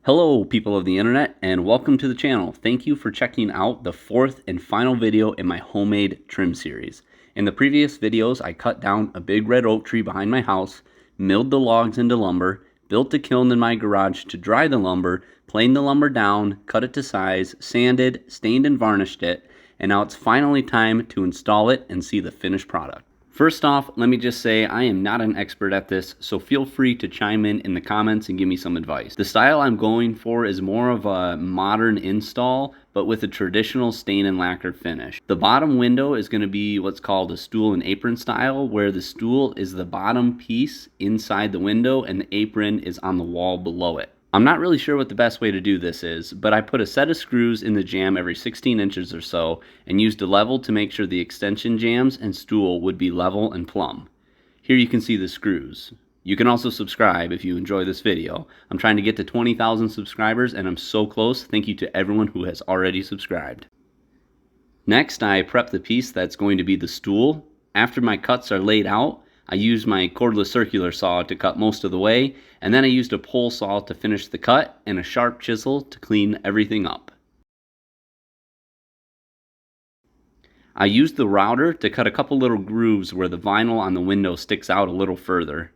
Hello people of the internet and welcome to the channel. Thank you for checking out the fourth and final video in my homemade trim series. In the previous videos I cut down a big red oak tree behind my house, milled the logs into lumber, built a kiln in my garage to dry the lumber, planed the lumber down, cut it to size, sanded, stained and varnished it, and now it's finally time to install it and see the finished product. First off, let me just say I am not an expert at this, so feel free to chime in the comments and give me some advice. The style I'm going for is more of a modern install, but with a traditional stain and lacquer finish. The bottom window is going to be what's called a stool and apron style, where the stool is the bottom piece inside the window and the apron is on the wall below it. I'm not really sure what the best way to do this is, but I put a set of screws in the jamb every 16 inches or so and used a level to make sure the extension jambs and stool would be level and plumb. Here you can see the screws. You can also subscribe if you enjoy this video. I'm trying to get to 20,000 subscribers and I'm so close. Thank you to everyone who has already subscribed. Next, I prep the piece that's going to be the stool. After my cuts are laid out, I used my cordless circular saw to cut most of the way, and then I used a pole saw to finish the cut and a sharp chisel to clean everything up. I used the router to cut a couple little grooves where the vinyl on the window sticks out a little further.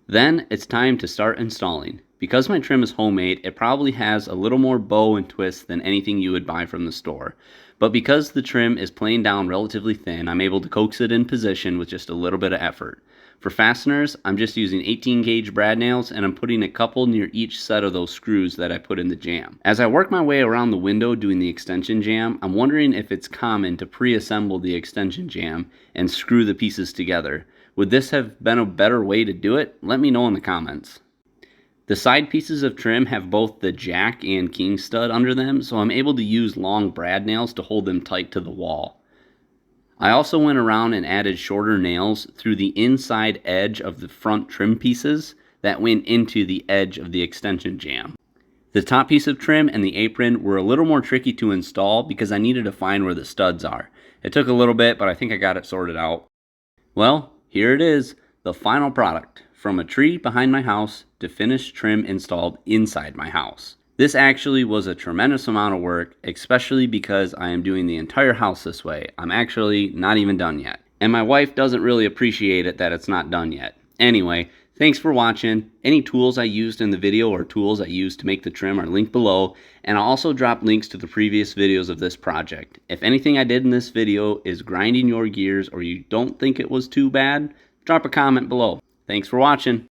Then it's time to start installing. Because my trim is homemade, it probably has a little more bow and twist than anything you would buy from the store. But because the trim is planed down relatively thin, I'm able to coax it in position with just a little bit of effort. For fasteners, I'm just using 18 gauge brad nails and I'm putting a couple near each set of those screws that I put in the jamb. As I work my way around the window doing the extension jamb, I'm wondering if it's common to pre-assemble the extension jamb and screw the pieces together. Would this have been a better way to do it? Let me know in the comments. The side pieces of trim have both the jack and king stud under them, so I'm able to use long brad nails to hold them tight to the wall. I also went around and added shorter nails through the inside edge of the front trim pieces that went into the edge of the extension jamb. The top piece of trim and the apron were a little more tricky to install because I needed to find where the studs are. It took a little bit, but I think I got it sorted out. Well, here it is, the final product. From a tree behind my house to finished trim installed inside my house. This actually was a tremendous amount of work, especially because I am doing the entire house this way. I'm actually not even done yet. And my wife doesn't really appreciate it that it's not done yet. Anyway, thanks for watching. Any tools I used in the video or tools I used to make the trim are linked below, and I'll also drop links to the previous videos of this project. If anything I did in this video is grinding your gears or you don't think it was too bad, drop a comment below. Thanks for watching.